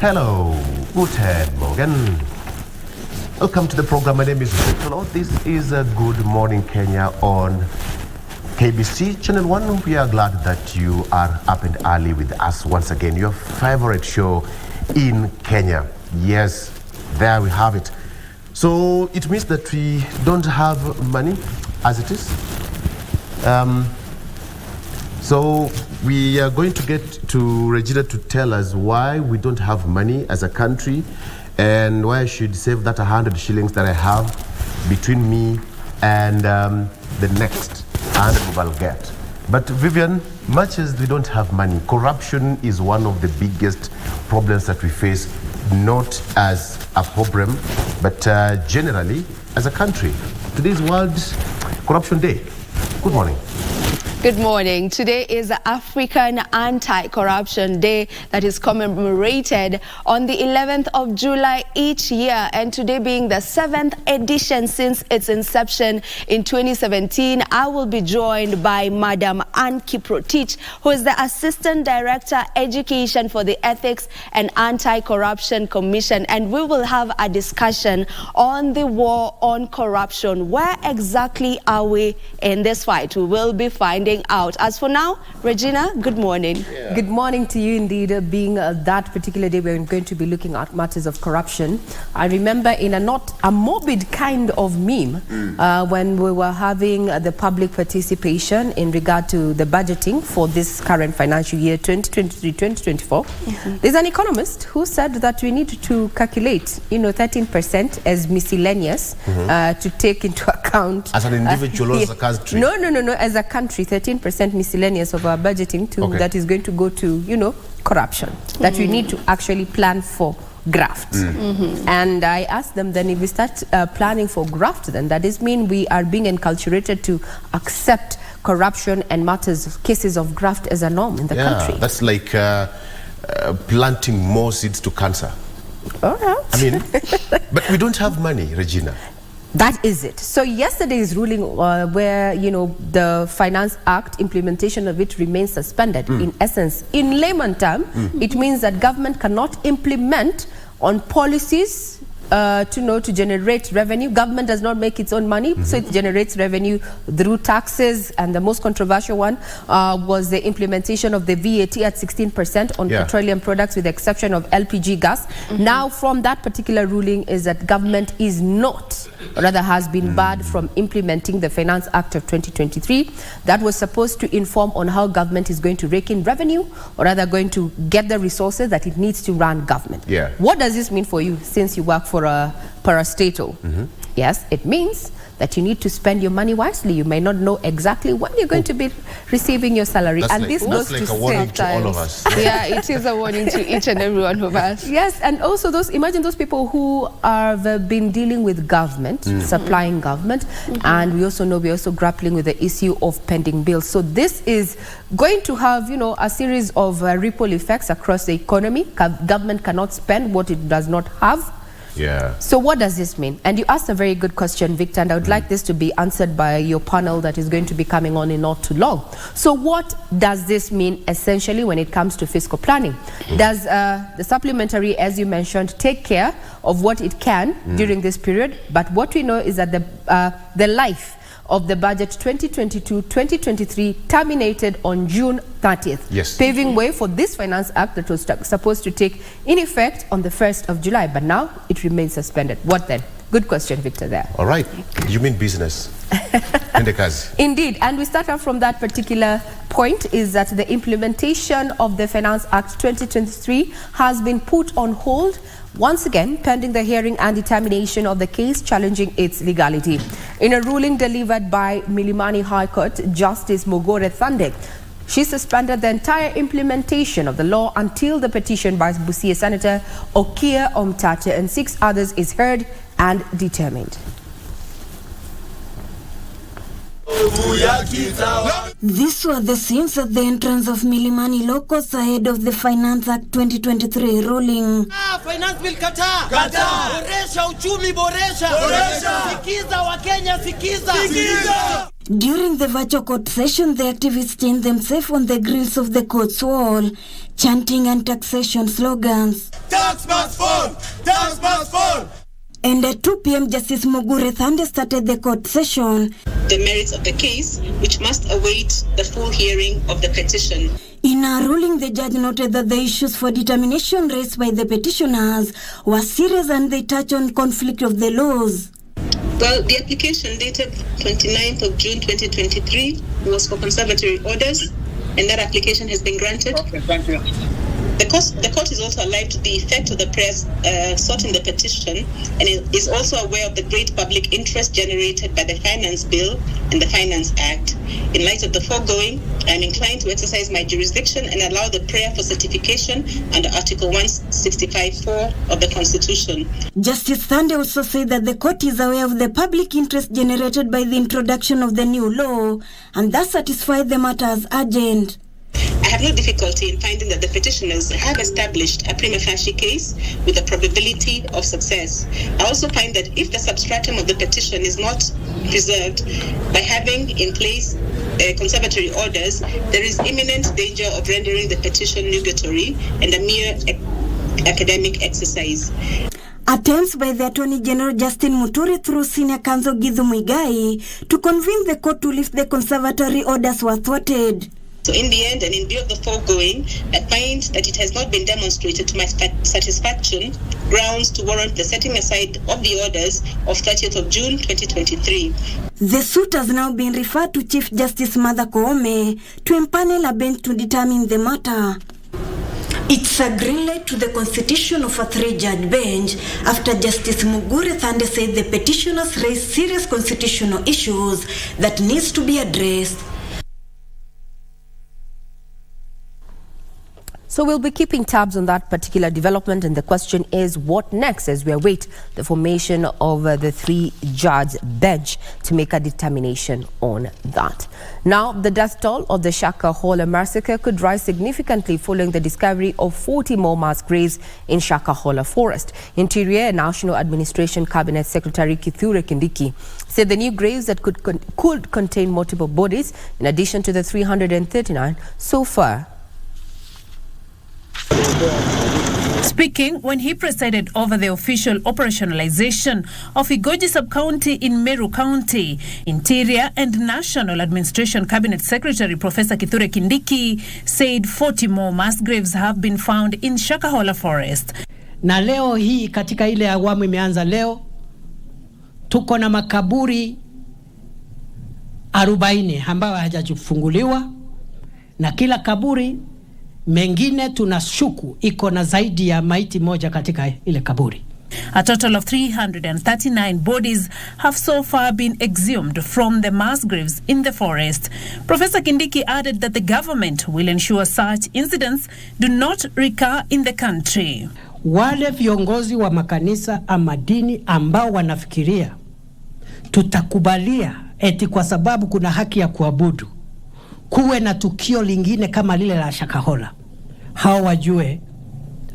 Hello, guten Morgen. Welcome to the program. My name is Victor. This is Good Morning Kenya on KBC Channel 1. We are glad that you are up and early with us once again. Your favorite show in Kenya. Yes, there we have it. So it means that we don't have money as it is. So we are going to get to Regina to tell us why we don't have money as a country and why I should save that 100 shillings that I have between me and the next 100 I'll get. But Vivian, much as we don't have money, corruption is one of the biggest problems that we face, not as a problem, but generally as a country. Today's World Corruption Day. Good morning. Good morning. Today is the African Anti-Corruption Day that is commemorated on the 11th of July each year, and today being the 7th edition since its inception in 2017, I will be joined by Madam Ann Kiprotich, who is the Assistant Director Education for the Ethics and Anti-Corruption Commission, and we will have a discussion on the war on corruption. Where exactly are we in this fight? We will be finding out. As for now, Regina, good morning. Yeah. Good morning to you indeed. Being that particular day, we're going to be looking at matters of corruption. I remember in a not a morbid kind of meme when we were having the public participation in regard to the budgeting for this current financial year 2023-2024. There's an economist who said that we need to calculate 13% as miscellaneous to take into account as an individual or as a country? No, as a country, 13% miscellaneous of our budgeting that is going to go to, corruption, that we need to actually plan for graft. And I asked them, then if we start planning for graft, then that does mean we are being enculturated to accept corruption and cases of graft as a norm in the country. That's like planting more seeds to cancer. All right. I mean, but we don't have money, Regina. That is it. So yesterday's ruling where, the Finance Act, implementation of it remains suspended. In essence, in layman term, it means that government cannot implement on policies to generate revenue. Government does not make its own money, so it generates revenue through taxes. And the most controversial one was the implementation of the VAT at 16% on petroleum products, with the exception of LPG gas. Now, from that particular ruling is that government is not, or rather has been barred from implementing the Finance Act of 2023 that was supposed to inform on how government is going to rake in revenue, or rather going to get the resources that it needs to run government. What does this mean for you, since you work for a parastatal? Yes, it means that you need to spend your money wisely. You may not know exactly when you're going to be receiving your salary. This goes like a warning to all of us. Yeah, it is a warning to each and every one of us. Yes, and also imagine those people who have been dealing with government, supplying government, and we also know we're also grappling with the issue of pending bills. So this is going to have, a series of ripple effects across the economy. Government cannot spend what it does not have. So what does this mean? And you asked a very good question, Victor, and I would like this to be answered by your panel that is going to be coming on in not too long. So what does this mean essentially when it comes to fiscal planning? Does the supplementary, as you mentioned, take care of what it can during this period? But what we know is that the life of the budget 2022-2023 terminated on June 30th, paving way for this Finance Act that was supposed to take in effect on the 1st of July, but now it remains suspended. What then? Good question, Victor, there. All right. You mean business? Indeed, and we start off from that particular point is that the implementation of the Finance Act 2023 has been put on hold once again, pending the hearing and determination of the case challenging its legality. In a ruling delivered by Milimani High Court, Justice Mogore Thande, she suspended the entire implementation of the law until the petition by Busia Senator Okia Omtate and 6 others is heard and determined. These were the scenes at the entrance of Milimani locals ahead of the Finance Act 2023 ruling. Finance bill kata! Boresha uchumi, boresha! Sikiza wa Kenya, sikiza! During the virtual court session, the activists chained themselves on the grills of the court's wall, chanting and taxation slogans. Tax must fall! Tax must fall! And at 2 p.m. Justice Mugure Thande started the court session. The merits of the case, which must await the full hearing of the petition. In a ruling, the judge noted that the issues for determination raised by the petitioners were serious and they touch on conflict of the laws. Well, the application dated 29th of June 2023 was for conservatory orders, and that application has been granted. Okay, thank you. The court is also alive to the effect of the prayers sought in the petition, and it is also aware of the great public interest generated by the Finance Bill and the Finance Act. In light of the foregoing, I am inclined to exercise my jurisdiction and allow the prayer for certification under Article 165(4) of the Constitution. Justice Thande also said that the court is aware of the public interest generated by the introduction of the new law and thus satisfied the matter as urgent. I have no difficulty in finding that the petitioners have established a prima facie case with a probability of success. I also find that if the substratum of the petition is not preserved by having in place conservatory orders, there is imminent danger of rendering the petition nugatory and a mere academic exercise. Attempts by the Attorney General Justin Muturi through Senior Counsel Githu Muigai to convince the court to lift the conservatory orders were thwarted. So in the end, and in view of the foregoing, I find that it has not been demonstrated to my satisfaction grounds to warrant the setting aside of the orders of 30th of June 2023. The suit has now been referred to Chief Justice Martha Koome to impanel a bench to determine the matter. It's a green light to the constitution of a 3-judge bench after Justice Mugure Thande said the petitioners raised serious constitutional issues that needs to be addressed. So we'll be keeping tabs on that particular development, and the question is what next as we await the formation of the 3-judge bench to make a determination on that. Now, the death toll of the Shakahola massacre could rise significantly following the discovery of 40 more mass graves in Shakahola forest. Interior and National Administration Cabinet Secretary Kithure Kindiki said the new graves that could contain multiple bodies in addition to the 339 so far. Speaking when he presided over the official operationalization of Igoji Sub-County in Meru County, Interior and National Administration Cabinet Secretary Professor Kithure Kindiki said 40 more mass graves have been found in Shakahola Forest. Na leo hii katika ile awamu imeanza leo, tuko na makaburi 40 ambayo hajafunguliwa, na kila kaburi mengine tunashuku iko na zaidi ya maiti moja katika ile kaburi. A total of 339 bodies have so far been exhumed from the mass graves in the forest. Professor Kindiki added that the government will ensure such incidents do not recur in the country. Wale viongozi wa makanisa ama dini ambao wanafikiria tutakubalia eti kwa sababu kuna haki ya kuabudu kuwe na tukio lingine kama lile la Shakahola, hao wajue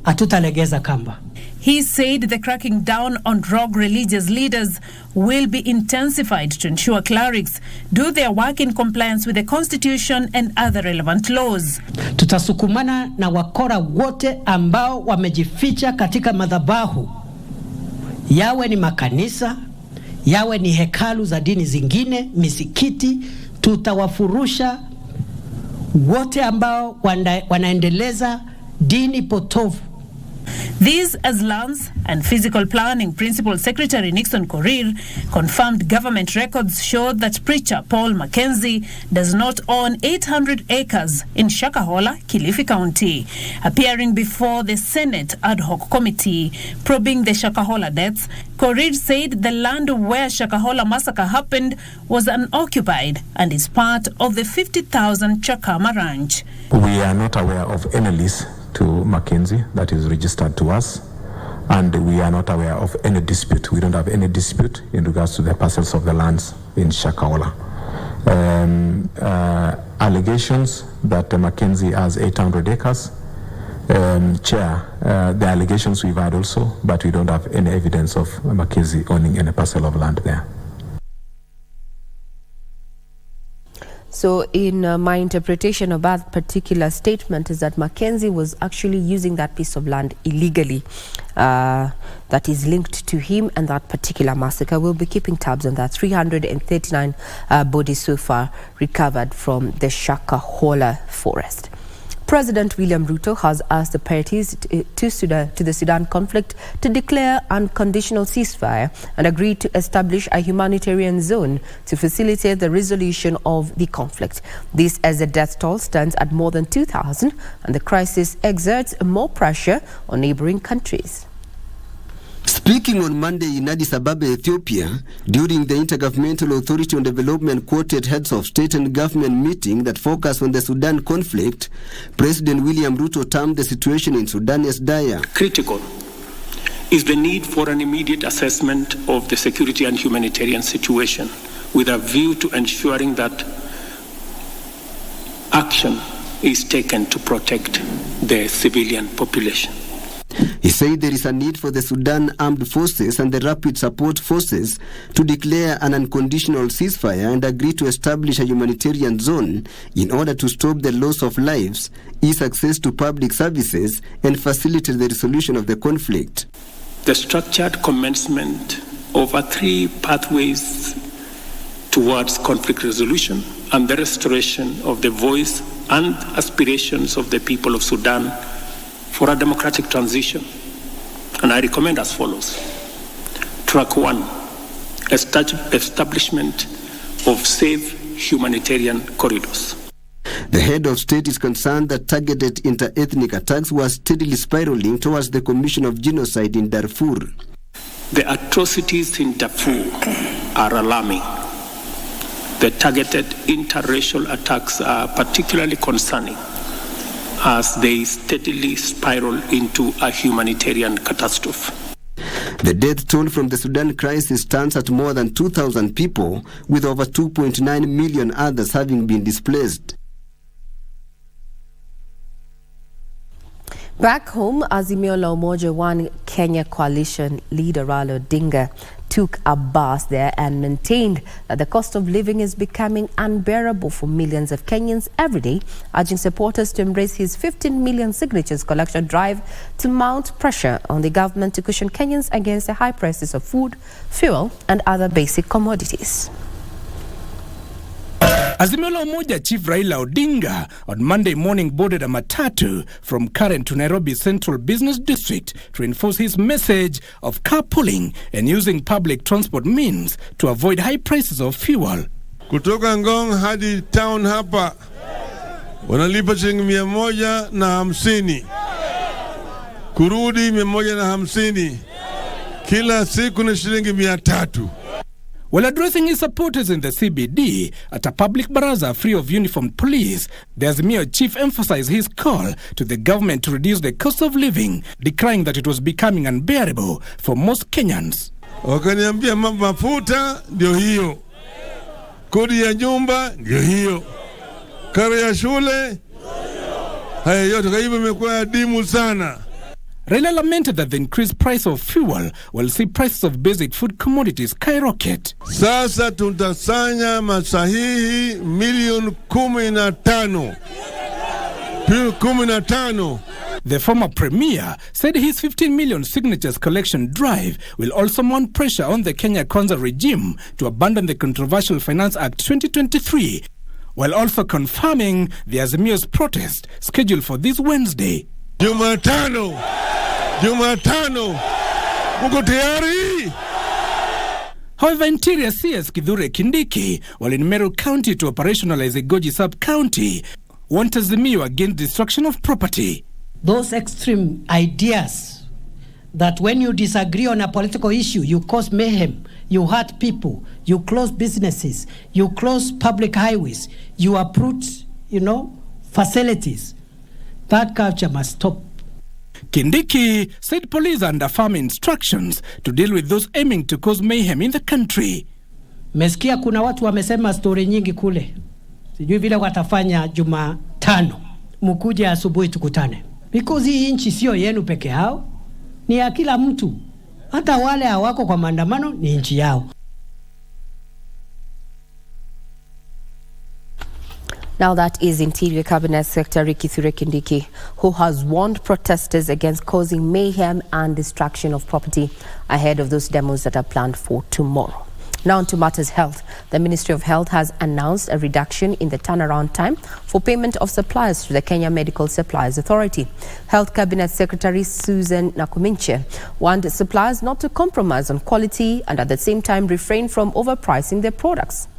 hatutalegeza kamba. He said the cracking down on rogue religious leaders will be intensified to ensure clerics do their work in compliance with the constitution and other relevant laws. Tutasukumana na wakora wote ambao wamejificha katika madhabahu, yawe ni makanisa, yawe ni hekalu za dini zingine, misikiti. Tutawafurusha wote ambao wanaendeleza dini potovu. These as Lands and Physical Planning Principal Secretary Nixon Korir confirmed government records showed that preacher Paul Mackenzie does not own 800 acres in Shakahola, Kilifi County. Appearing before the Senate Ad Hoc Committee probing the Shakahola deaths, Korir said the land where Shakahola massacre happened was unoccupied and is part of the 50,000 Chakama Ranch. We are not aware of any lease to Mackenzie that is registered to us, and we are not aware of any dispute. We don't have any dispute in regards to the parcels of the lands in Shakahola. Allegations that Mackenzie has 800 acres, Chair, the allegations we've had also, but we don't have any evidence of Mackenzie owning any parcel of land there. So in my interpretation of that particular statement is that Mackenzie was actually using that piece of land illegally that is linked to him and that particular massacre. We'll be keeping tabs on that. 339 bodies so far recovered from the Shakahola forest. President William Ruto has asked the parties to the Sudan conflict to declare unconditional ceasefire and agree to establish a humanitarian zone to facilitate the resolution of the conflict. This as the death toll stands at more than 2,000 and the crisis exerts more pressure on neighboring countries. Speaking on Monday in Addis Ababa, Ethiopia, during the Intergovernmental Authority on Development Quartet Heads of State and Government meeting that focused on the Sudan conflict, President William Ruto termed the situation in Sudan as dire. Critical is the need for an immediate assessment of the security and humanitarian situation with a view to ensuring that action is taken to protect the civilian population. He said there is a need for the Sudan Armed Forces and the Rapid Support Forces to declare an unconditional ceasefire and agree to establish a humanitarian zone in order to stop the loss of lives, ease access to public services, and facilitate the resolution of the conflict. The structured commencement of 3 pathways towards conflict resolution and the restoration of the voice and aspirations of the people of Sudan for a democratic transition. And I recommend as follows. Track 1, establishment of safe humanitarian corridors. The head of state is concerned that targeted inter-ethnic attacks were steadily spiraling towards the commission of genocide in Darfur. The atrocities in Darfur are alarming. The targeted interracial attacks are particularly concerning as they steadily spiral into a humanitarian catastrophe. The death toll from the Sudan crisis stands at more than 2,000 people, with over 2.9 million others having been displaced. Back home, Azimio la Umoja One Kenya coalition leader Raila Odinga took a bus there and maintained that the cost of living is becoming unbearable for millions of Kenyans every day, urging supporters to embrace his 15 million signatures collection drive to mount pressure on the government to cushion Kenyans against the high prices of food, fuel and other basic commodities. Azimio la Umoja Chief Raila Odinga on Monday morning boarded a matatu from Karen to Nairobi Central Business District to enforce his message of carpooling and using public transport means to avoid high prices of fuel. Kutoka Ngong hadi town hapa wanalipa shilingi 150. Kurudi 150. Kila siku ni shilingi 300. While addressing his supporters in the CBD at a public baraza free of uniformed police, the Azimio chief emphasized his call to the government to reduce the cost of living, declaring that it was becoming unbearable for most Kenyans. Wakaniambia mafuta ndio hiyo, kodi ya nyumba ndio hiyo, karo ya shule, haya yote kwa hivyo imekuwa adimu sana. Raila lamented that the increased price of fuel will see prices of basic food commodities skyrocket. Sasa tutasanya masahihi milioni 15. 15. The former premier said his 15 million signatures collection drive will also mount pressure on the Kenya Kwanza regime to abandon the controversial Finance Act 2023, while also confirming the Azimio's protest scheduled for this Wednesday. Jumatano, muko tayari? However, Interior CS Kithure Kindiki, while in Meru County to operationalize a Goji sub-county, want Azimio against destruction of property. Those extreme ideas that when you disagree on a political issue, you cause mayhem, you hurt people, you close businesses, you close public highways, you uproot, facilities. That culture must stop. Kindiki said police are under firm instructions to deal with those aiming to cause mayhem in the country. Mesikia kuna watu wamesema story nyingi kule. Sijui vile watafanya Jumatano. Mkuje asubuhi tukutane. Because hii nchi sio yenu peke yao, ni ya kila mtu. Hata wale hawako kwa maandamano ni nchi yao. Now that is Interior Cabinet Secretary Kithure Kindiki, who has warned protesters against causing mayhem and destruction of property ahead of those demos that are planned for tomorrow. Now on to matters health. The Ministry of Health has announced a reduction in the turnaround time for payment of supplies to the Kenya Medical Supplies Authority. Health Cabinet Secretary Susan Nakuminche warned suppliers not to compromise on quality and at the same time refrain from overpricing their products.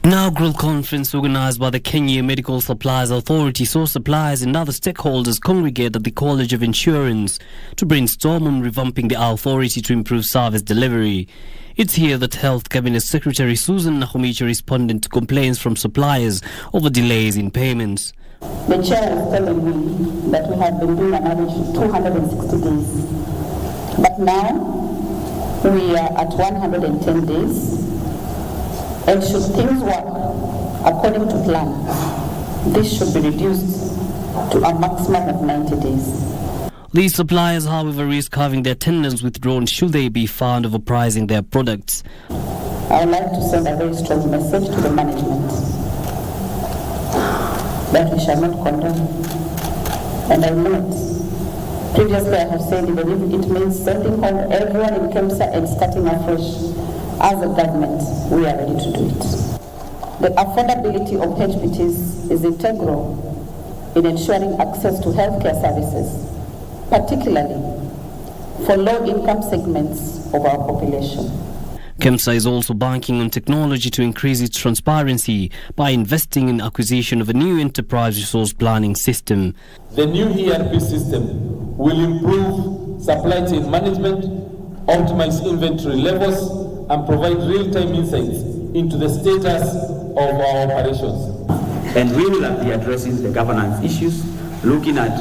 Inaugural conference organized by the Kenya Medical Supplies Authority saw suppliers and other stakeholders congregate at the College of Insurance to brainstorm on revamping the authority to improve service delivery. It's here that Health Cabinet Secretary Susan Nakuminche responded to complaints from suppliers over delays in payments. The chair is telling me that we have been doing an average of 260 days. But now we are at 110 days. And should things work according to plan, this should be reduced to a maximum of 90 days. These suppliers, however, risk having their tenders withdrawn should they be found overpricing their products. I would like to send a very strong message to the management that we shall not condone. And I note, previously I have said even if it means sending home everyone in KEMSA and starting afresh, as a government, we are ready to do it. The affordability of HPTs is integral in ensuring access to healthcare services, particularly for low-income segments of our population. KEMSA is also banking on technology to increase its transparency by investing in acquisition of a new enterprise resource planning system. The new ERP system will improve supply chain management, optimize inventory levels, and provide real-time insights into the status of our operations. And we will be addressing the governance issues, looking at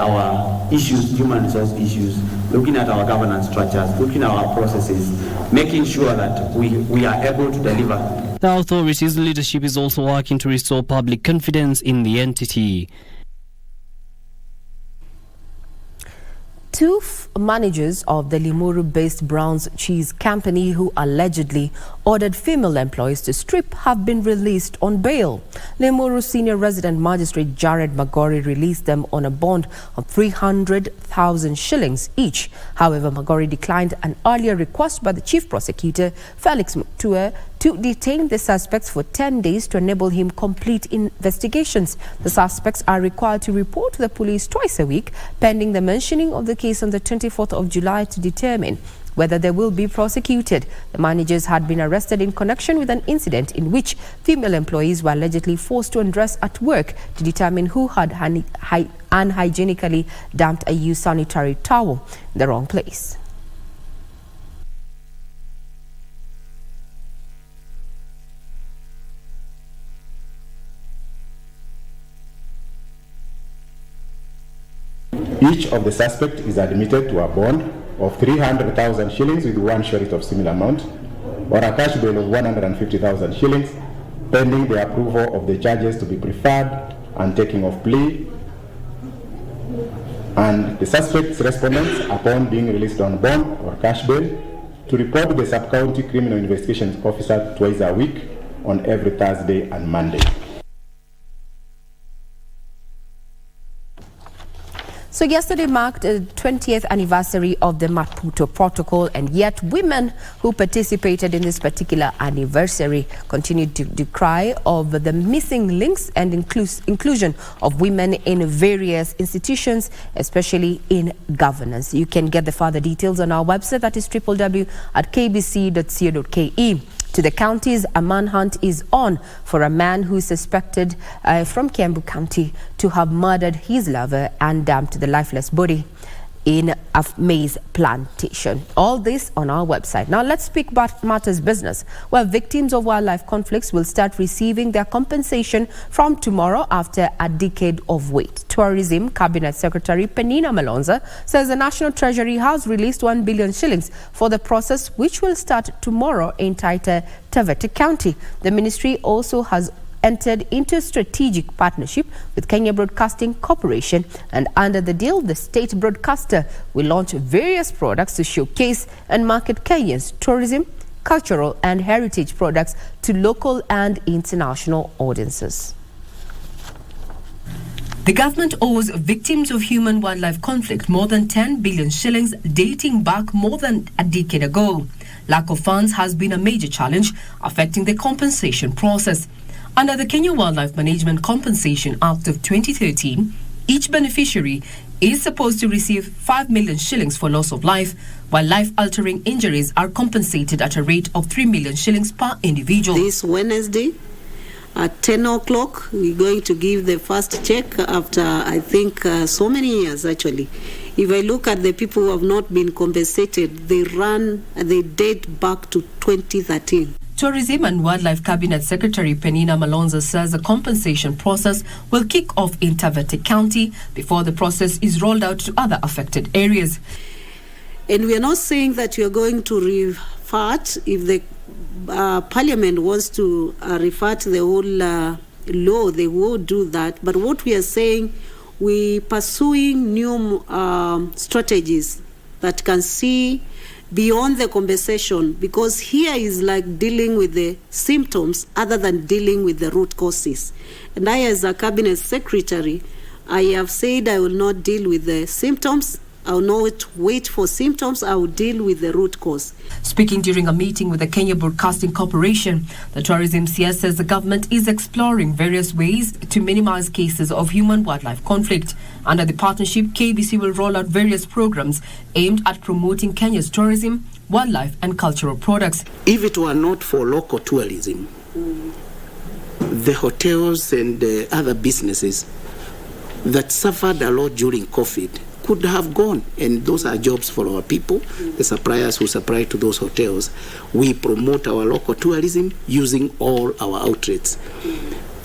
our issues, human resource issues, looking at our governance structures, looking at our processes, making sure that we are able to deliver. The authority's leadership is also working to restore public confidence in the entity. Two managers of the Limuru-based Brown's Cheese Company who allegedly ordered female employees to strip have been released on bail. Limuru Senior Resident Magistrate Jared Magori released them on a bond of 300,000 shillings each. However, Magori declined an earlier request by the Chief Prosecutor, Felix Mutua, to detain the suspects for 10 days to enable him complete investigations. The suspects are required to report to the police twice a week, pending the mentioning of the case on the 24th of July to determine whether they will be prosecuted. The managers had been arrested in connection with an incident in which female employees were allegedly forced to undress at work to determine who had unhygienically dumped a used sanitary towel in the wrong place. Each of the suspects is admitted to a bond of 300,000 shillings with one short of similar amount, or a cash bail of 150,000 shillings, pending the approval of the charges to be preferred and taking of plea. And the suspect's respondents, upon being released on bond or cash bail, to report to the Sub-County Criminal Investigations Officer twice a week on every Thursday and Monday. So yesterday marked the 20th anniversary of the Maputo Protocol, and yet women who participated in this particular anniversary continued to decry of the missing links and inclusion of women in various institutions, especially in governance. You can get the further details on our website, that is www.kbc.co.ke. To the counties, a manhunt is on for a man who is suspected from Kiambu County to have murdered his lover and dumped the lifeless body in a maize plantation. All this on our website. Now let's speak about matters business, where victims of wildlife conflicts will start receiving their compensation from tomorrow after a decade of wait. Tourism Cabinet Secretary Penina Malonza says the National Treasury has released 1 billion shillings for the process, which will start tomorrow in Taita Taveta County. The ministry also has entered into a strategic partnership with Kenya Broadcasting Corporation, and under the deal, the state broadcaster will launch various products to showcase and market Kenya's tourism cultural and heritage products to local and international audiences. The government owes victims of human-wildlife conflict more than 10 billion shillings dating back more than a decade ago. Lack of funds has been a major challenge affecting the compensation process. Under the Kenya Wildlife Management Compensation Act of 2013, each beneficiary is supposed to receive 5 million shillings for loss of life, while life-altering injuries are compensated at a rate of 3 million shillings per individual. This Wednesday at 10 o'clock, we're going to give the first check after, I think, so many years, actually. If I look at the people who have not been compensated, they date back to 2013. Tourism and Wildlife Cabinet Secretary Penina Malonza says the compensation process will kick off in Tavete County before the process is rolled out to other affected areas. And we are not saying that we are going to revert if the Parliament wants to revert the whole law, they will do that. But what we are saying, we pursuing new strategies that can see beyond the compensation, because here is like dealing with the symptoms other than dealing with the root causes. And I, as a cabinet secretary, I have said I will not deal with the symptoms. I will not wait for symptoms. I will deal with the root cause. Speaking during a meeting with the Kenya Broadcasting Corporation, the tourism CS says the government is exploring various ways to minimize cases of human-wildlife conflict. Under the partnership, KBC will roll out various programs aimed at promoting Kenya's tourism, wildlife and cultural products. If it were not for local tourism, the hotels and other businesses that suffered a lot during COVID could have gone, and those are jobs for our people, the suppliers who supply to those hotels. We promote our local tourism using all our outlets.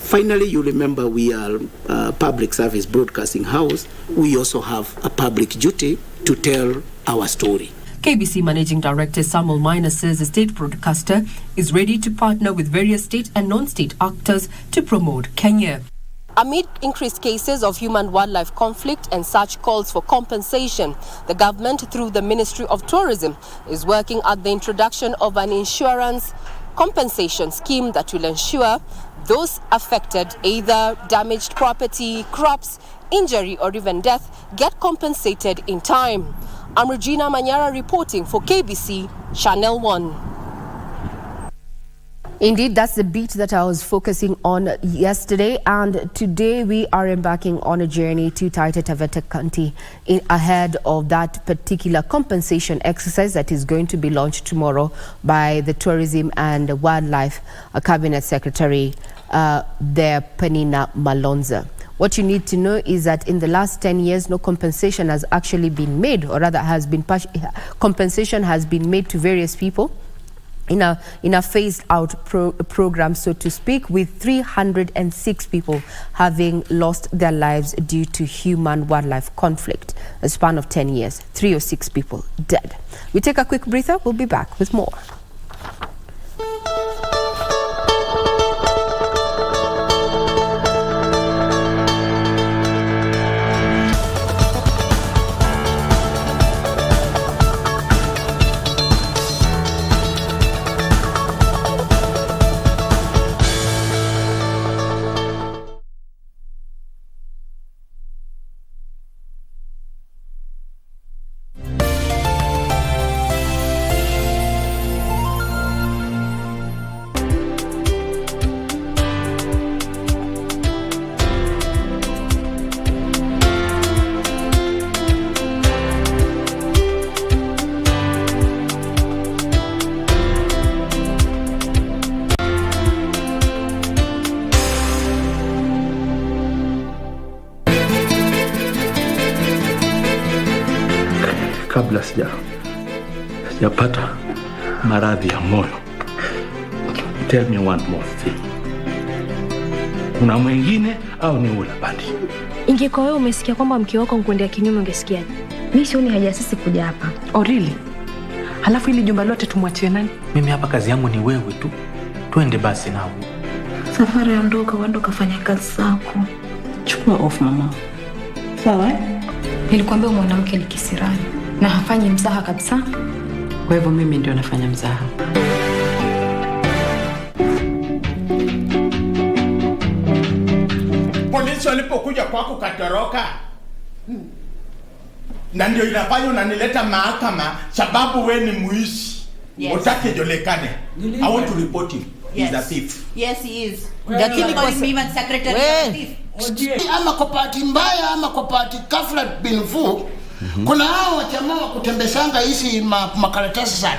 Finally, you remember we are a public service broadcasting house. We also have a public duty to tell our story. KBC Managing Director Samuel Minor says the state broadcaster is ready to partner with various state and non-state actors to promote Kenya. Amid increased cases of human-wildlife conflict and such calls for compensation, the government, through the Ministry of Tourism, is working at the introduction of an insurance compensation scheme that will ensure those affected, either damaged property, crops, injury or even death, get compensated in time. I'm Regina Manyara reporting for KBC Channel 1. Indeed, that's the beat that I was focusing on yesterday, and today we are embarking on a journey to Taita Taveta County ahead of that particular compensation exercise that is going to be launched tomorrow by the Tourism and Wildlife Cabinet Secretary there, Penina Malonza. What you need to know is that in the last 10 years, no compensation has actually been made, or rather compensation has been made to various people in a phased out program, so to speak, with 306 people having lost their lives due to human-wildlife conflict. A span of 10 years, 306 people dead. We take a quick breather. We'll be back with more. Kabla sijapata maradhi ya moyo, tell me one more thing. Kuna mwingine au ni ule bandi? Ingekuwa wewe umesikia kwamba mke wako mkwendea kinyume, ungesikiaje? Mimi sioni haja sisi kuja hapa. Oh really? Halafu ili jumba lote tumwachie nani? Mimi hapa kazi yangu ni wewe tu. Twende basi nao. Safari ya ndoka uende kufanya kazi zako. Chukua off mama. Sawa? Nilikwambia mwanamke ni kisirani na hafanyi mzaha kabisa. Kwa hivyo mimi ndio nafanya mzaha. polisi walipokuja kwako katoroka. Na ndio inafanya unanileta mahakama sababu we ni muizi. Yes. Utake jolekane. I want to report him. Yes. He's a thief. Yes, he is. Lakini Calling me even secretary of thief. Ama kwa bahati mbaya ama kwa bahati kafla bin vu, kuna hao jamaa wa kutembesanga hizi makaratasi za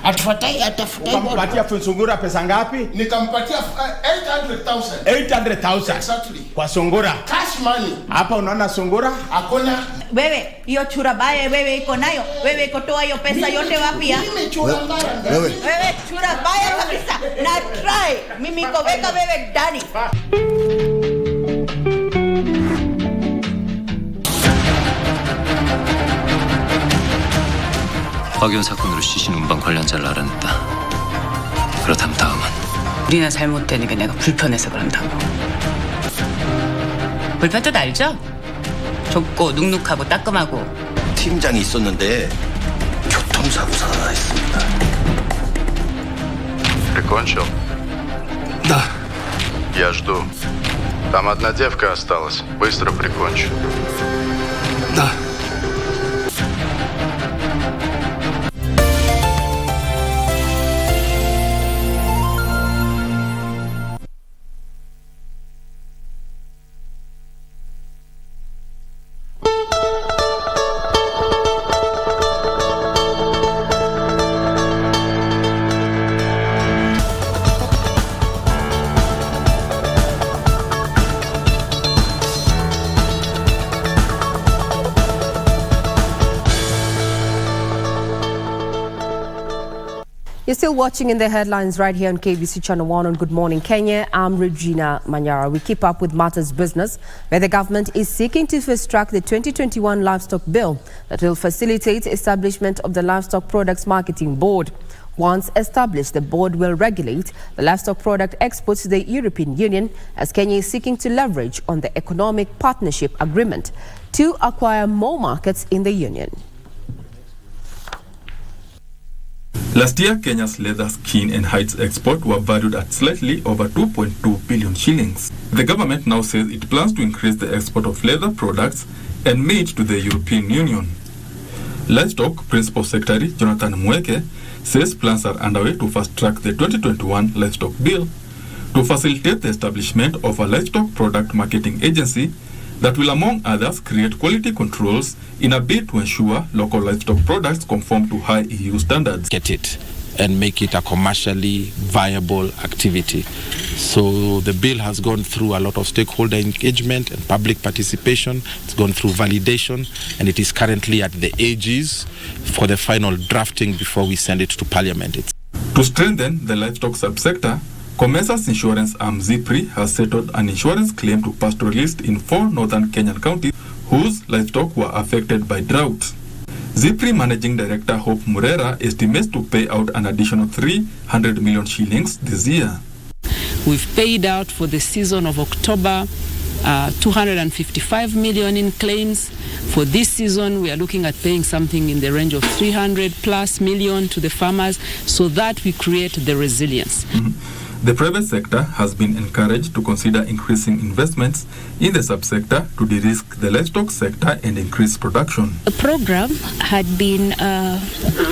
atufatai. Ukampatia Sungura pesa ngapi? Nikampatia 800,000. 800,000. Exactly. Kwa Sungura. Cash money. Hapa unaona Sungura? Hakuna. Wewe, hiyo chura baya wewe iko nayo. Wewe iko toa hiyo pesa yote wapi ya? Mimi chura mbaya. Wewe chura baya kabisa. Na try. Mimi iko weka wewe ndani. 박연 사건으로 시신 운반 관련자를 알아냈다. 그렇다면 다음은 우리나 잘못되는 게 내가 불편해서 그런다고. 불편 뜻 알죠? 좁고 눅눅하고 따끔하고. 팀장이 있었는데 교통사고가 났습니다. Прикончил? Да. Я жду. Там одна девка осталась. Быстро прикончу. Да. You're still watching In the Headlines right here on KBC Channel 1 on Good Morning Kenya. I'm Regina Manyara. We keep up with matters business, where the government is seeking to fast-track the 2021 livestock bill that will facilitate establishment of the Livestock Products Marketing Board. Once established, the board will regulate the livestock product exports to the European Union, as Kenya is seeking to leverage on the Economic Partnership Agreement to acquire more markets in the Union. Last year, Kenya's leather, skin and hides export were valued at slightly over 2.2 billion shillings. The government now says it plans to increase the export of leather products and meat to the European Union. Livestock Principal Secretary Jonathan Mweke says plans are underway to fast-track the 2021 livestock bill to facilitate the establishment of a livestock product marketing agency that will, among others, create quality controls in a bid to ensure local livestock products conform to high EU standards. Get it and make it a commercially viable activity. So the bill has gone through a lot of stakeholder engagement and public participation. It's gone through validation, and it is currently at the AGs for the final drafting before we send it to Parliament. To strengthen the livestock subsector, Commerce's insurance arm ZIPRI has settled an insurance claim to pastoralists in 4 northern Kenyan counties whose livestock were affected by drought. ZIPRI Managing Director Hope Murera estimates to pay out an additional 300 million shillings this year. We've paid out for the season of October 255 million in claims. For this season, we are looking at paying something in the range of 300 plus million to the farmers so that we create the resilience. The private sector has been encouraged to consider increasing investments in the subsector to de-risk the livestock sector and increase production. The program had been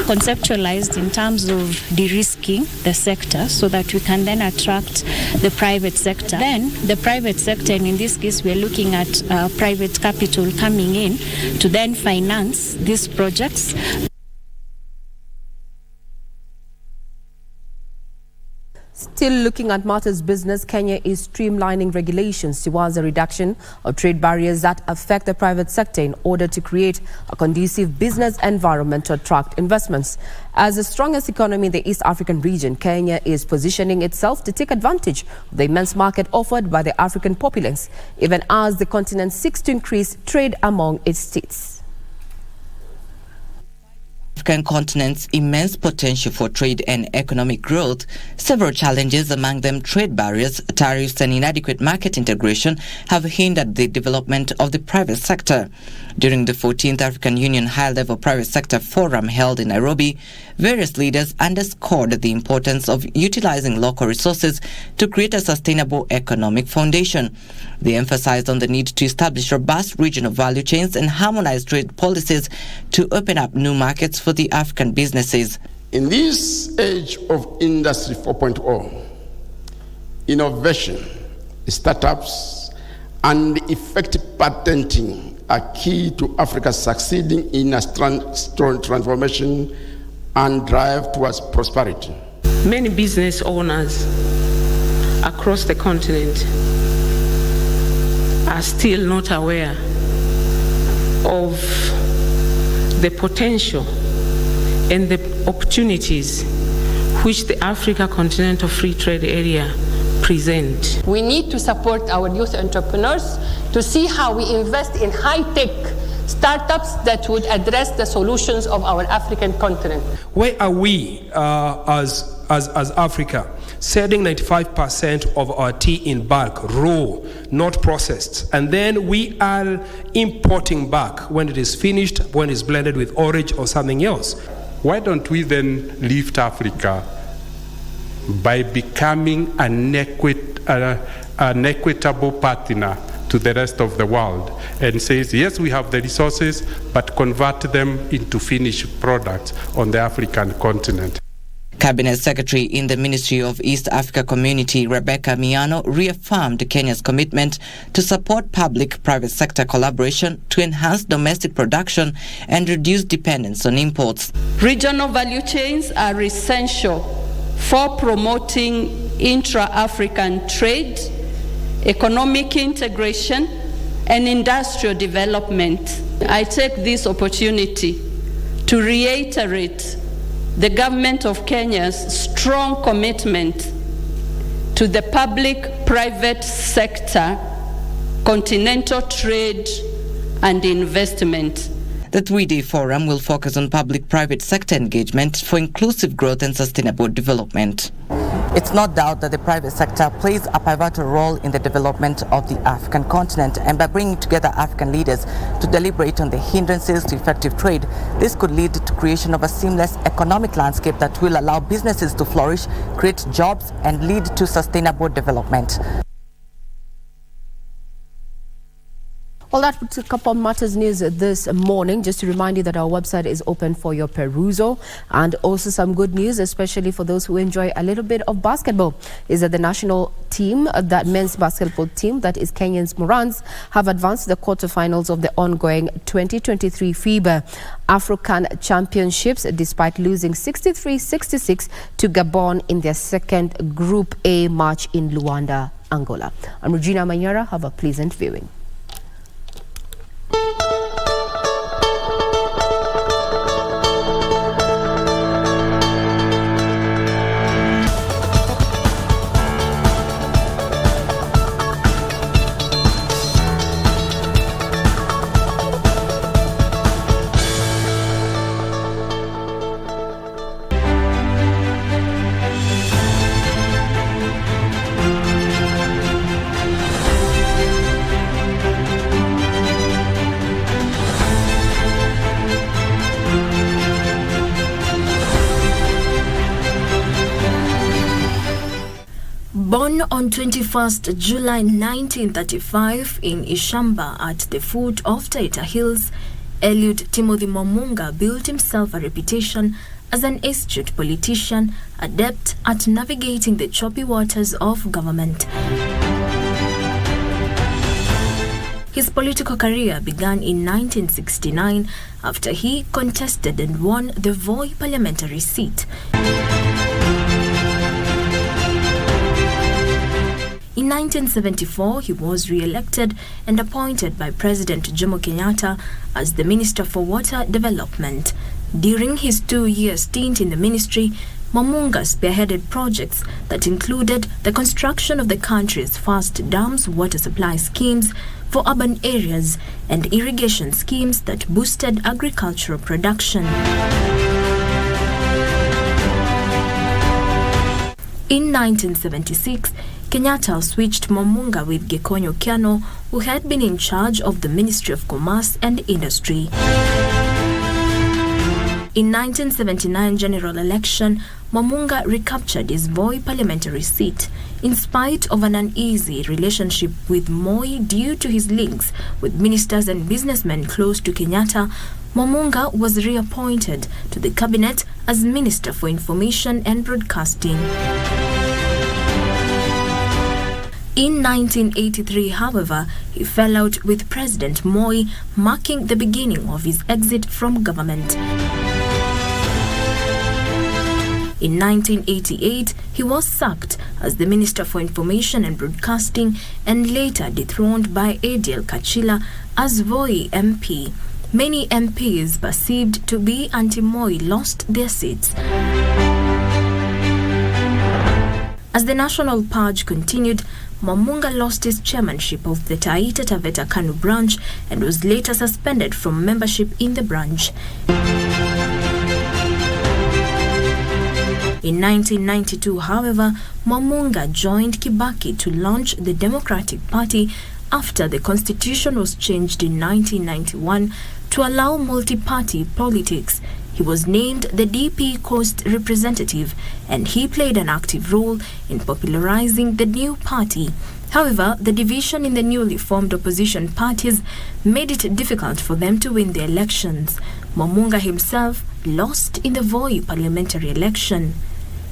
conceptualized in terms of de-risking the sector so that we can then attract the private sector. Then the private sector, and in this case we are looking at private capital coming in to then finance these projects. Still looking at matters business, Kenya is streamlining regulations towards a reduction of trade barriers that affect the private sector in order to create a conducive business environment to attract investments. As the strongest economy in the East African region, Kenya is positioning itself to take advantage of the immense market offered by the African populace, even as the continent seeks to increase trade among its states. African continent's immense potential for trade and economic growth, several challenges, among them trade barriers, tariffs and inadequate market integration, have hindered the development of the private sector. During the 14th African Union High-Level Private Sector Forum held in Nairobi, various leaders underscored the importance of utilizing local resources to create a sustainable economic foundation. They emphasized on the need to establish robust regional value chains and harmonize trade policies to open up new markets for the African businesses. In this age of Industry 4.0, innovation, startups, and effective patenting are key to Africa succeeding in a strong transformation and drive towards prosperity. Many business owners across the continent are still not aware of the potential and the opportunities which the Africa Continental Free Trade Area present. We need to support our youth entrepreneurs to see how we invest in high-tech startups that would address the solutions of our African continent. Where are we as Africa? Selling 95% of our tea in bulk, raw, not processed. And then we are importing back when it is finished, when it's blended with orange or something else. Why don't we then lift Africa by becoming an equitable partner to the rest of the world, and says, yes, we have the resources, but convert them into finished products on the African continent. Cabinet Secretary in the Ministry of East Africa Community, Rebecca Miano, reaffirmed Kenya's commitment to support public-private sector collaboration to enhance domestic production and reduce dependence on imports. Regional value chains are essential for promoting intra-African trade, economic integration, and industrial development. I take this opportunity to reiterate the government of Kenya's strong commitment to the public-private sector, continental trade, and investment. The three-day forum will focus on public-private sector engagement for inclusive growth and sustainable development. It's no doubt that the private sector plays a pivotal role in the development of the African continent, and by bringing together African leaders to deliberate on the hindrances to effective trade, this could lead to creation of a seamless economic landscape that will allow businesses to flourish, create jobs, and lead to sustainable development. Well, that puts a couple of matters news this morning. Just to remind you that our website is open for your perusal, and also some good news, especially for those who enjoy a little bit of basketball, is that the national team, that men's basketball team, that is Kenyan's Morans, have advanced to the quarterfinals of the ongoing 2023 FIBA African Championships, despite losing 63-66 to Gabon in their second Group A match in Luanda, Angola. I'm Regina Manyara. Have a pleasant viewing. Born on 21st July 1935 in Ishamba at the foot of Taita Hills, Eliud Timothy Mamunga built himself a reputation as an astute politician, adept at navigating the choppy waters of government. His political career began in 1969 after he contested and won the Voi parliamentary seat. In 1974, he was re-elected and appointed by President Jomo Kenyatta as the Minister for Water Development. During his 2-year stint in the ministry, Mamunga spearheaded projects that included the construction of the country's first dams, water supply schemes for urban areas, and irrigation schemes that boosted agricultural production. In 1976, Kenyatta switched Mamunga with Gekonyo Kiano, who had been in charge of the Ministry of Commerce and Industry. In 1979 general election, Mamunga recaptured his Voi parliamentary seat. In spite of an uneasy relationship with Moi due to his links with ministers and businessmen close to Kenyatta, Mamunga was reappointed to the cabinet as Minister for Information and Broadcasting. In 1983, however, he fell out with President Moi, marking the beginning of his exit from government. In 1988, he was sacked as the Minister for Information and Broadcasting and later dethroned by Adiel Kachila as Voi MP. Many MPs perceived to be anti-Moi lost their seats. As the national purge continued, Mamunga lost his chairmanship of the Taita Taveta Kanu branch and was later suspended from membership in the branch. In 1992, however, Mamunga joined Kibaki to launch the Democratic Party after the constitution was changed in 1991 to allow multi-party politics. He was named the DP Coast representative and he played an active role in popularizing the new party. However, the division in the newly formed opposition parties made it difficult for them to win the elections. Mamunga himself lost in the Voi parliamentary election.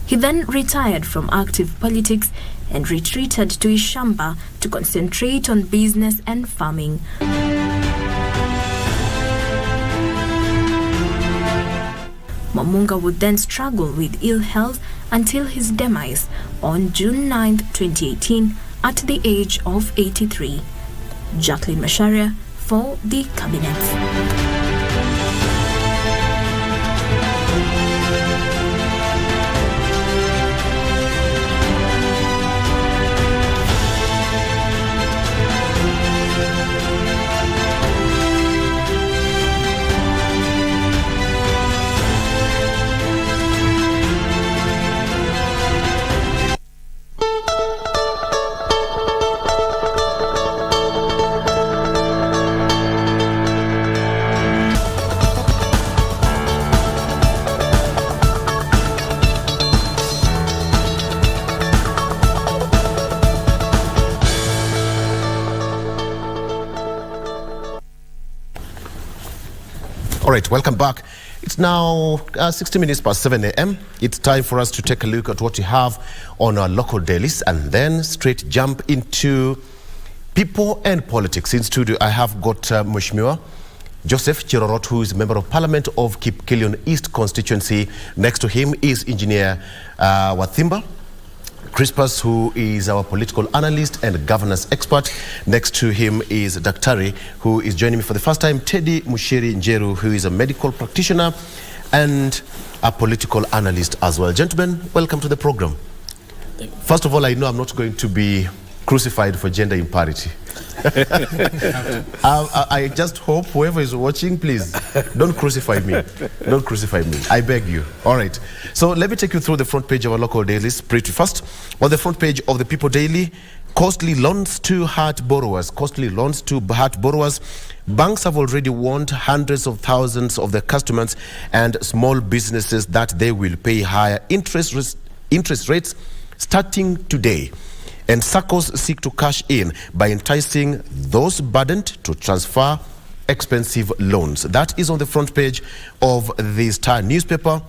He then retired from active politics and retreated to Ishamba to concentrate on business and farming. Mamunga would then struggle with ill health until his demise on June 9, 2018, at the age of 83. Jacqueline Macharia for the Cabinet. All right, welcome back. It's now 60 minutes past 7 a.m. It's time for us to take a look at what we have on our local dailies and then straight jump into people and politics. In studio, I have got Mheshimiwa Joseph Cherorot, who is a member of parliament of Kipkelion East constituency. Next to him is Engineer Wathimba Crispus, who is our political analyst and governance expert. Next to him is Daktari, who is joining me for the first time, Teddy Mushiri Njeru, who is a medical practitioner and a political analyst as well. Gentlemen, welcome to the program. First of all, I know I'm not going to be crucified for gender imparity. I just hope whoever is watching, please don't crucify me. Don't crucify me. I beg you. All right. So let me take you through the front page of our local dailies pretty fast. On the front page of the People Daily, costly loans to hurt borrowers. Costly loans to hurt borrowers. Banks have already warned hundreds of thousands of their customers and small businesses that they will pay higher interest rates starting today. And SACCOs seek to cash in by enticing those burdened to transfer expensive loans. That is on the front page of the Star newspaper.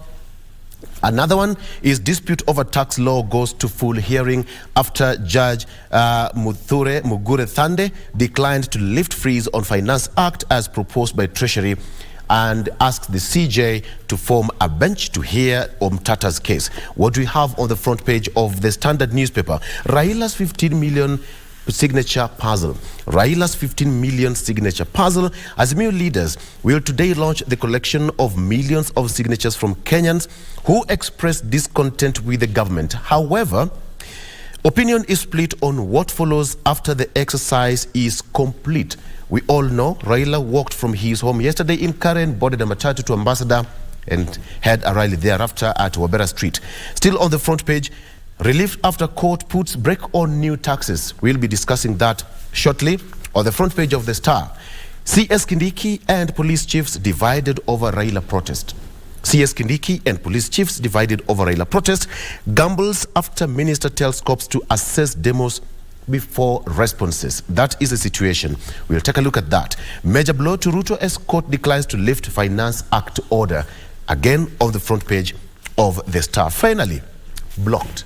Another one is dispute over tax law goes to full hearing after Judge Mugure Thande declined to lift freeze on Finance Act as proposed by Treasury and asked the CJ to form a bench to hear Omtata's case. What do we have on the front page of the Standard newspaper? Raila's 15 million signature puzzle. Raila's 15 million signature puzzle. Azimio leaders will today launch the collection of millions of signatures from Kenyans who express discontent with the government. However, opinion is split on what follows after the exercise is complete. We all know Raila walked from his home yesterday in Karen, boarded a matatu to Ambassador and had a rally thereafter at Wabera Street. Still on the front page, Relief after court puts brake on new taxes. We'll be discussing that shortly. On the front page of the Star, CS Kindiki and police chiefs divided over Raila protest. CS Kindiki and police chiefs divided over Raila protest. Gambles after minister tells cops to assess demos before responses. That is the situation. We'll take a look at that. Major blow to Ruto as court declines to lift Finance Act order. Again on the front page of the Star. Finally, blocked.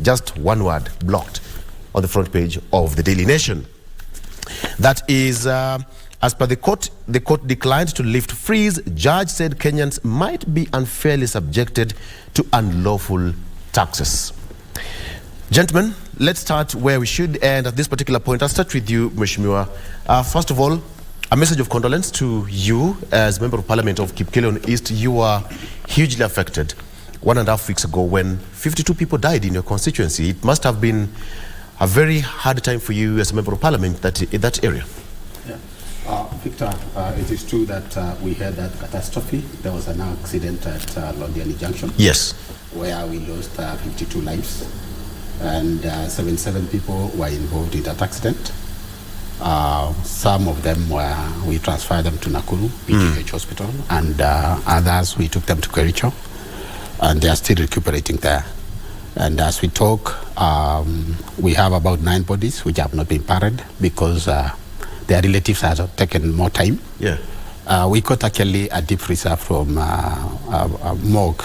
Just one word, blocked, on the front page of the Daily Nation. That is, as per the court declined to lift freeze. Judge said Kenyans might be unfairly subjected to unlawful taxes. Gentlemen, let's start where we should, and at this particular point, I'll start with you, Mheshimiwa. First of all, a message of condolence to you as Member of Parliament of Kipkelion East. You were hugely affected 1.5 weeks ago when 52 people died in your constituency. It must have been a very hard time for you as a Member of Parliament in that area. Yeah. Victor, it is true that we had that catastrophe. There was an accident at Londiani Junction. Yes. Where we lost 52 lives. And 77 people were involved in that accident. Some of them we transferred them to Nakuru, PGH Hospital, and others we took them to Kericho, and they are still recuperating there. And as we talk, we have about 9 bodies which have not been buried because their relatives have taken more time. Yeah. We got actually a deep freezer from a morgue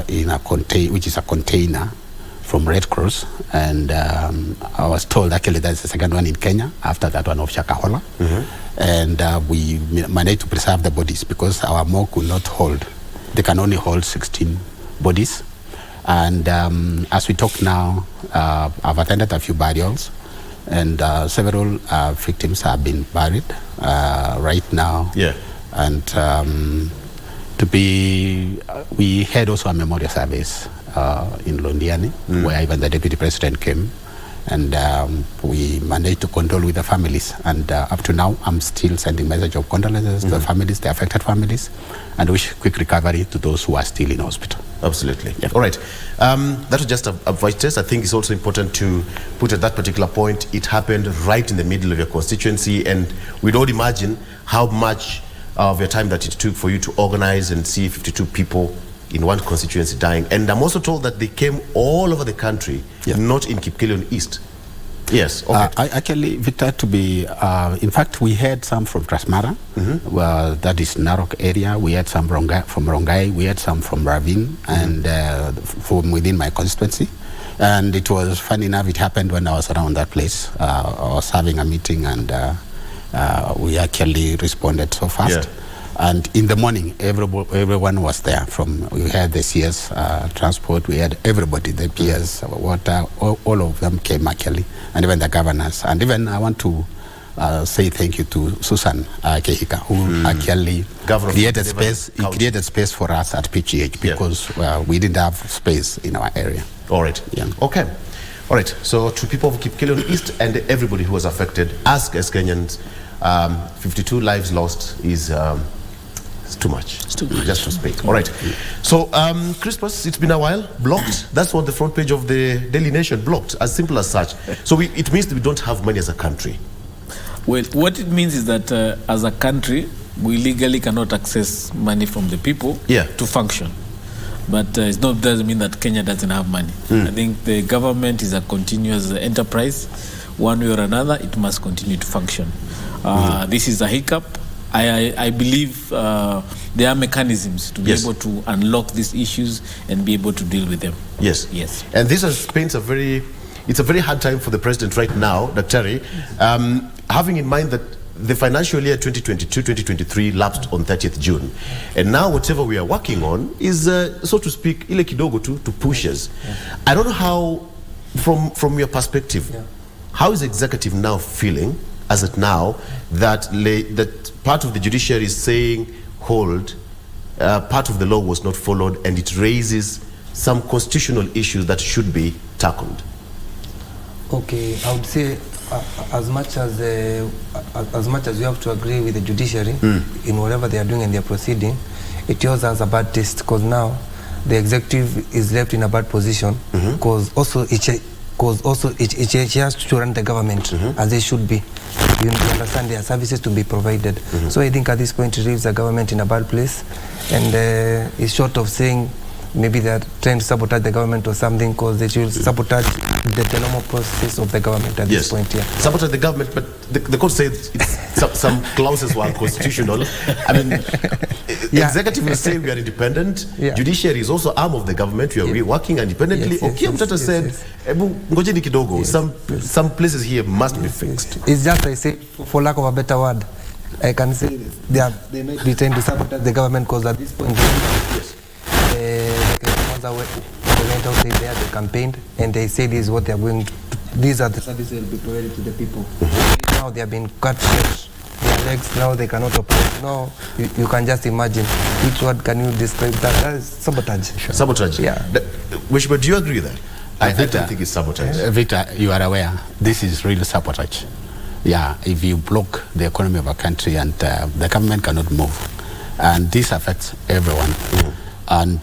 in a which is a container from Red Cross, and I was told actually that's the second one in Kenya after that one of Shakahola. And we managed to preserve the bodies because our morgue could not hold. They can only hold 16 bodies. And as we talk now, I've attended a few burials, and several victims have been buried right now. Yeah. And we had also a memorial service in Londiani, where even the Deputy President came, and we managed to condole with the families. And up to now, I'm still sending message of condolences to the families, the affected families, and wish quick recovery to those who are still in hospital. Absolutely. Yeah. All right. That was just a voice test. I think it's also important to put at that particular point, it happened right in the middle of your constituency, and we don't imagine how much of your time that it took for you to organize and see 52 people in one constituency dying. And I'm also told that they came all over the country, not in Kipkelion East. Yes. Okay. Actually, Victor, in fact, we had some from Transmara, well, that is Narok area. We had some from Rongai. We had some from Ravine, and from within my constituency. And it was funny enough, it happened when I was around that place. I was having a meeting, and we actually responded so fast. Yeah. And in the morning, everyone was there. We had the CS transport, we had everybody, the PS, water, all of them came actually, and even the governors. And even I want to say thank you to Susan Kehika, who actually created space for us at PGH because we didn't have space in our area. All right. Yeah. Okay. All right. So to people of Kipkelion East and everybody who was affected, ask as Kenyans, 52 lives lost is it's too much. It's too much. Just to speak. All right. So, Crispus, it's been a while. Blocked. That's what the front page of the Daily Nation blocked. As simple as such. So it means that we don't have money as a country. Well, what it means is that as a country, we legally cannot access money from the people to function. But it doesn't mean that Kenya doesn't have money. I think the government is a continuous enterprise. One way or another, it must continue to function. This is a hiccup. I believe there are mechanisms to be able to unlock these issues and be able to deal with them. Yes. Yes. And this paints it's a very hard time for the president right now, Dr. Having in mind that the financial year 2022-2023 lapsed on 30th June. And now whatever we are working on is, so to speak, ile kidogo to push us. I don't know how, from your perspective, how is the executive now feeling as it now that part of the judiciary is saying hold, part of the law was not followed, and it raises some constitutional issues that should be tackled? Okay, I would say as much as you have to agree with the judiciary in whatever they are doing and they are proceeding, it shows as a bad taste, because now the executive is left in a bad position because also it has to run the government as they should be. You understand, there are services to be provided. So I think at this point it leaves the government in a bad place, and it's short of saying maybe they're trying to sabotage the government or something, because they should sabotage the normal process of the government at this point. Sabotage the government, but the court said some clauses were unconstitutional. I mean, executive will say we are independent. Judiciary is also arm of the government. We are working independently. Okia Mtata said, ngojeni kidogo, some places here must be fixed. It's just, I say, for lack of a better word, I can say they might be trying to sabotage the government, because at this point, they went out there, they campaigned, and they said this is what they are going to, these are the services that will be provided to the people. Now they have been cut short, their legs, now they cannot operate. Now you can just imagine, which word can you describe that? That is sabotage. Sabotage? Yeah. But do you agree with that? I think it's sabotage. Victor, you are aware, this is really sabotage. Yeah, if you block the economy of a country and the government cannot move, and this affects everyone. And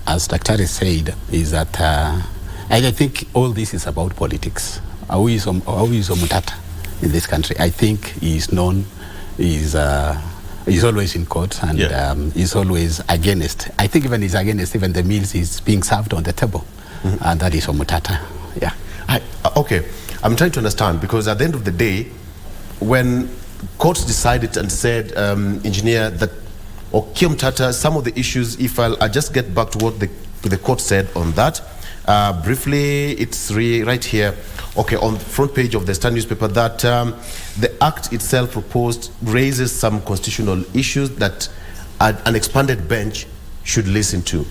as Dr. said, is that I think all this is about politics. Who is Omutata in this country? I think he is known, he's always in court, and he's always against. I think even he's against even the meals he's being served on the table, and that is Omutata. Yeah. Okay, I'm trying to understand, because at the end of the day, when courts decided and said, engineer, that Okia Mtata, some of the issues, if I just get back to what the court said on that, briefly, it's right here, okay, on the front page of the Star newspaper, that the act itself proposed raises some constitutional issues that an expanded bench should listen to.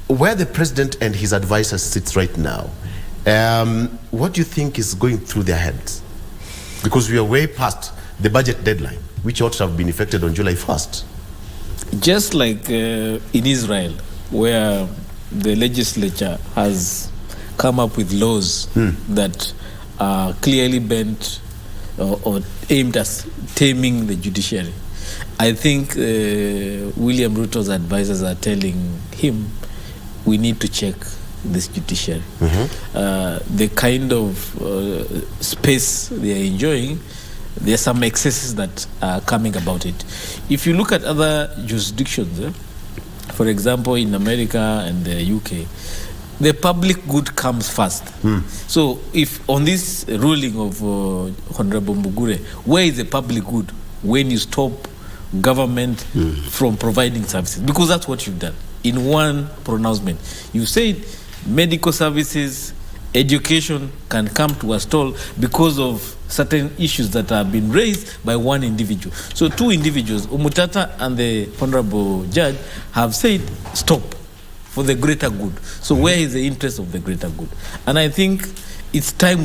Where the president and his advisors sits right now, what do you think is going through their heads? Because we are way past the budget deadline, which ought to have been effected on July 1st. Just like in Israel, where the legislature has come up with laws that are clearly bent or aimed at taming the judiciary. I think William Ruto's advisors are telling him, we need to check this judiciary. The kind of space they are enjoying, there are some excesses that are coming about it. If you look at other jurisdictions, for example, in America and the UK, the public good comes first. So if on this ruling of Honorable Mugure, where is the public good when you stop government from providing services? Because that's what you've done. In one pronouncement, you said medical services, education can come to a stall because of certain issues that have been raised by one individual. So two individuals, Omutata and the Honorable Judge, have said stop for the greater good. So where is the interest of the greater good? And I think it's time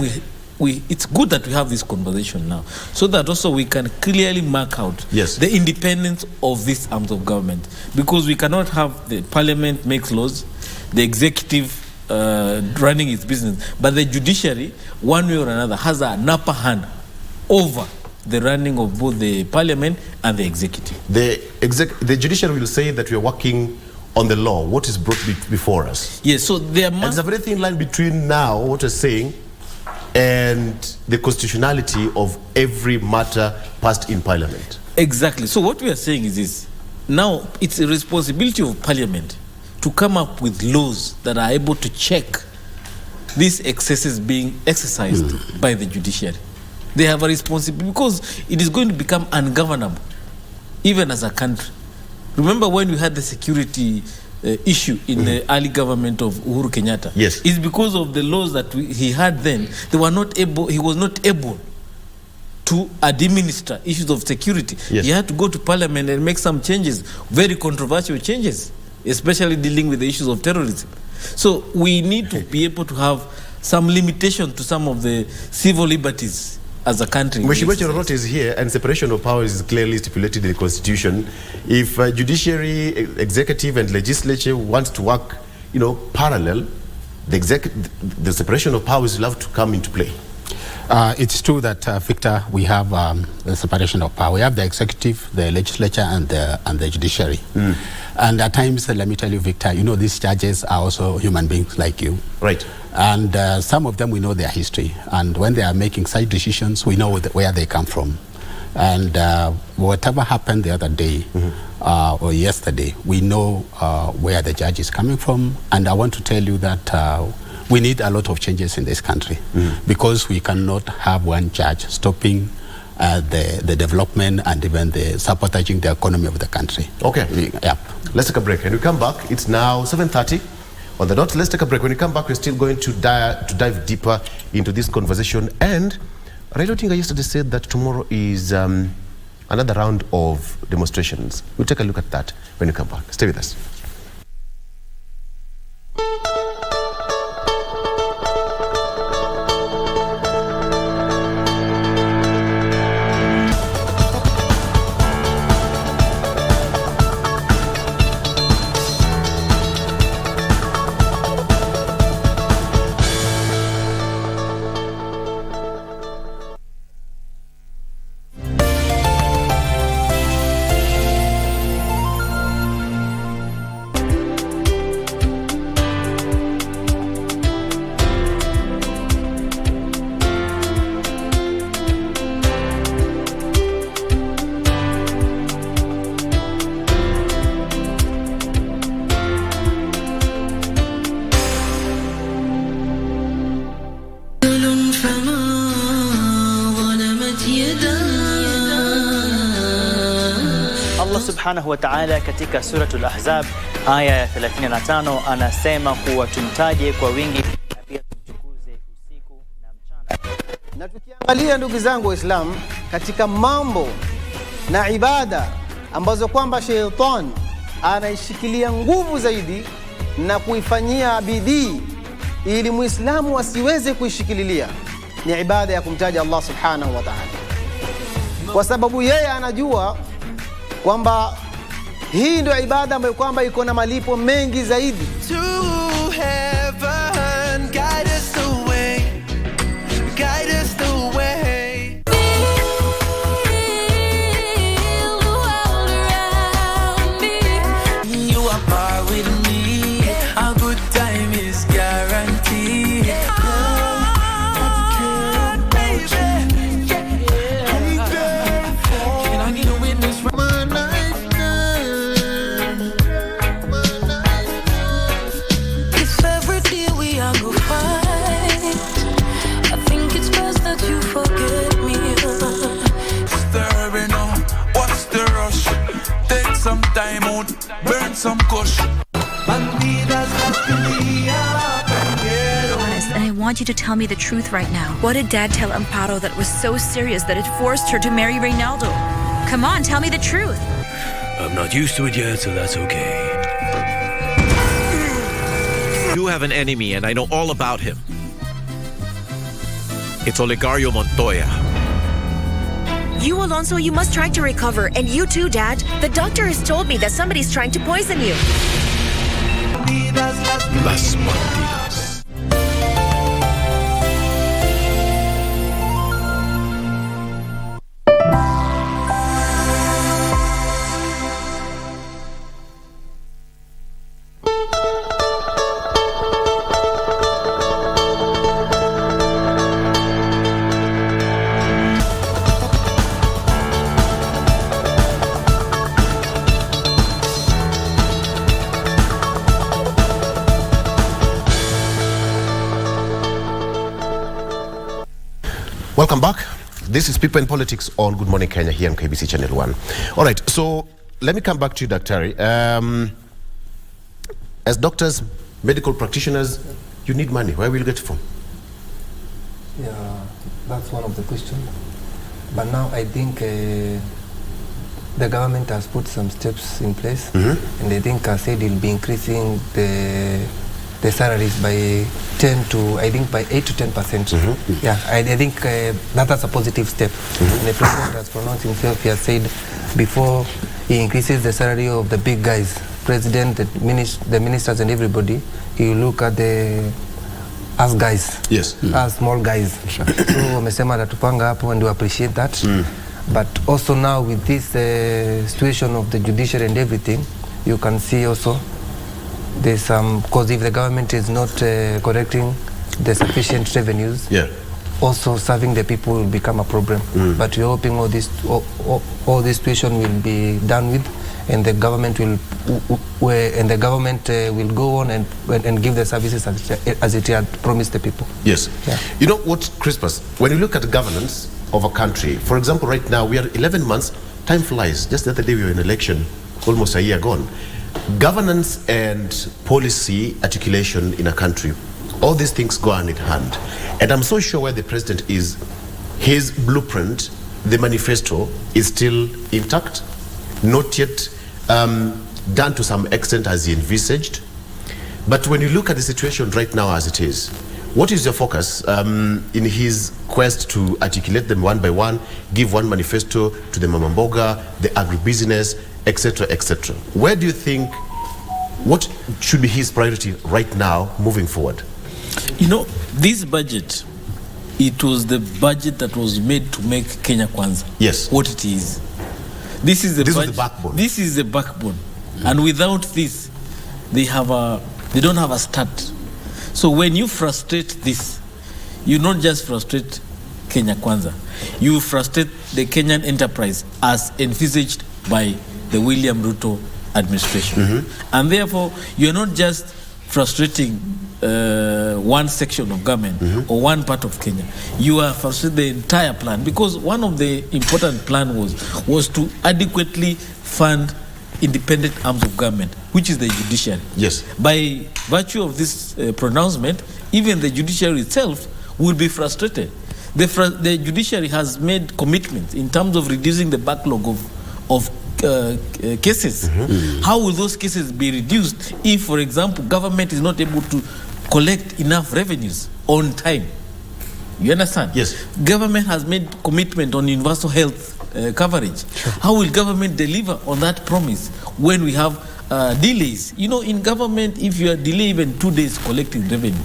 it's good that we have this conversation now, so that also we can clearly mark out the independence of these arms of government, because we cannot have the parliament makes laws, the executive running its business, but the judiciary, one way or another, has an upper hand over the running of both the parliament and the executive. The judiciary will say that we are working on the law, what is brought before us. Yes, so there's a very thin line between now, what we're saying, and the constitutionality of every matter passed in parliament. Exactly. So what we are saying is this. Now, it's a responsibility of parliament to come up with laws that are able to check these excesses being exercised by the judiciary. They have a responsibility, because it is going to become ungovernable, even as a country. Remember when we had the security issue in the early government of Uhuru Kenyatta? Yes. It's because of the laws that he had then. He was not able to administer issues of security. Yes. He had to go to parliament and make some changes, very controversial changes, especially dealing with the issues of terrorism. So we need to be able to have some limitation to some of the civil liberties as a country. Mheshimiwa Cherorot is here, and separation of powers is clearly stipulated in the Constitution. If judiciary, executive, and legislature wants to work, parallel, the separation of powers will have to come into play. It's true that, Victor, we have the separation of power. We have the executive, the legislature, and the judiciary. And at times, let me tell you, Victor, you know, these judges are also human beings like you. Right. And some of them, we know their history. And when they are making such decisions, we know where they come from. And whatever happened the other day or yesterday, we know where the judge is coming from. And I want to tell you that we need a lot of changes in this country because we cannot have one judge stopping the development and even the sabotaging the economy of the country. Okay. Yeah. Let's take a break. And we come back. It's now 7:30 on the dot. Let's take a break. When we come back, we're still going to dive deeper into this conversation. And Raila Odinga yesterday said that tomorrow is another round of demonstrations. We'll take a look at that when we come back. Stay with us. Subhanahu wa ta'ala katika suratul Ahzab aya ya 35 anasema kuwa tumtaje kwa wingi na pia tumtukuze usiku na mchana. Na tukiangalia ndugu zangu Waislamu katika mambo na ibada ambazo kwamba sheitan anaishikilia nguvu zaidi na kuifanyia bidii ili Muislamu asiweze kuishikililia ni ibada ya kumtaja Allah Subhanahu wa ta'ala. Kwa sababu yeye anajua kwamba hii ndio ibada ambayo kwamba iko na malipo mengi zaidi. To heaven, guide us the way, guide us the way. You are part with me, a good time is guaranteed. Some time out, burn some kush. Honest, and I want you to tell me the truth right now. What did Dad tell Amparo that was so serious that it forced her to marry Reynaldo? Come on, tell me the truth. I'm not used to it yet, so that's okay. You have an enemy, and I know all about him. It's Olegario Montoya. You, Alonso, you must try to recover. And you too, Dad. The doctor has told me that somebody's trying to poison you. Las Bandidas. Welcome back. This is People in Politics on Good Morning Kenya here on KBC Channel 1. All right, so let me come back to you, Daktari. As doctors, medical practitioners, you need money. Where will you get it from? Yeah, that's one of the questions. But now I think the government has put some steps in place, and I think I said it'll be increasing the salaries by 10 to, I think by 8 to 10%. Yeah, I think that's a positive step. And the president has pronounced himself, he has said before he increases the salary of the big guys, president, the ministers and everybody, he will look at us guys, yes, us small guys. So wamesema tatupanga hapo, and we appreciate that. But also now with this situation of the judiciary and everything, you can see also there's some, because if the government is not correcting the sufficient revenues, also serving the people will become a problem. But we're hoping all this situation will be done with, and the government will go on and give the services as it had promised the people. Yes. Yeah. You know what, Crispus, when you look at the governance of a country, for example, right now we are 11 months, time flies. Just the other day we were in election, almost a year gone. Governance and policy articulation in a country, all these things go hand in hand. And I'm so sure where the president is, his blueprint, the manifesto, is still intact, not yet done to some extent as he envisaged. But when you look at the situation right now as it is, what is your focus in his quest to articulate them one by one, give one manifesto to the Mamamboga, the agribusiness, etc., etc.? Where do you think, what should be his priority right now moving forward? You know, this budget, it was the budget that was made to make Kenya Kwanza. Yes. What it is. This is the budget. The backbone. This is the backbone. And without this, they don't have a start. So when you frustrate this, you not just frustrate Kenya Kwanza, you frustrate the Kenyan enterprise as envisaged by the William Ruto administration. And therefore, you're not just frustrating one section of government or one part of Kenya. You are frustrating the entire plan, because one of the important plan was to adequately fund independent arms of government, which is the judiciary. Yes. By virtue of this pronouncement, even the judiciary itself will be frustrated. The judiciary has made commitments in terms of reducing the backlog of cases. How will those cases be reduced if, for example, government is not able to collect enough revenues on time? You understand? Yes. Government has made commitment on universal health coverage. How will government deliver on that promise when we have delays? You know, in government, if you are delayed even 2 days collecting revenue,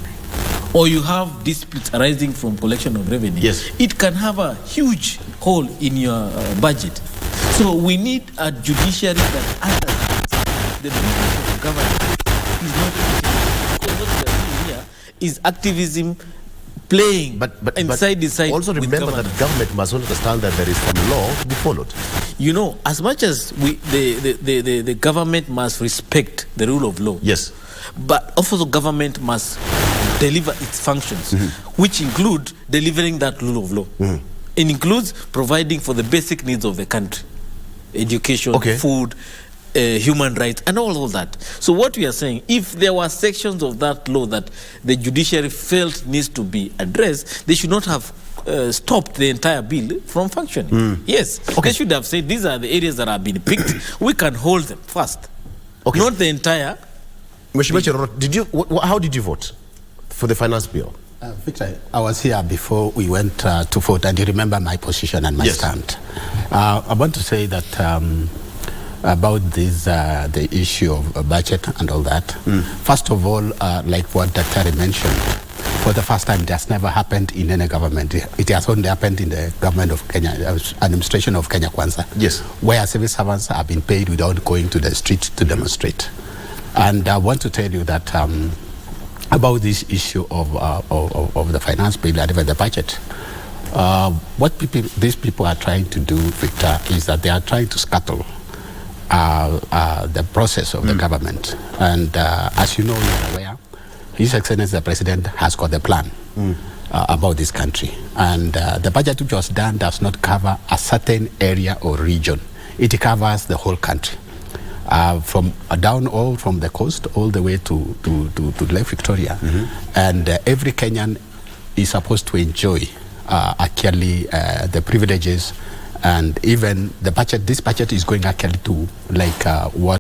or you have disputes arising from collection of revenue, it can have a huge hole in your budget. So we need a judiciary that understands the business of government is not because what we are doing here is activism playing inside the side. Also remember that government must understand that there is some law to be followed. You know, as much as the government must respect the rule of law. Yes. But also government must deliver its functions, which include delivering that rule of law. It includes providing for the basic needs of the country. Education, food, human rights, and all of that. So what we are saying, if there were sections of that law that the judiciary felt needs to be addressed, they should not have stopped the entire bill from functioning. Yes, they should have said these are the areas that have been picked. We can hold them first, not the entire. How did you vote for the finance bill? Victor, I was here before we went to vote, and you remember my position and my stand. I want to say that about this, the issue of budget and all that. First of all, like what Dr. mentioned, for the first time, it has never happened in any government. It has only happened in the government of Kenya, administration of Kenya Kwanza, where civil servants have been paid without going to the street to demonstrate. And I want to tell you that about this issue of the finance bill and even the budget. What these people are trying to do, Victor, is that they are trying to scuttle the process of the government. And as you know, you're aware, His Excellency the President has got a plan about this country. And the budget which was done does not cover a certain area or region. It covers the whole country. From down all from the coast all the way to Lake Victoria, and every Kenyan is supposed to enjoy actually the privileges, and even the budget. This budget is going actually to like what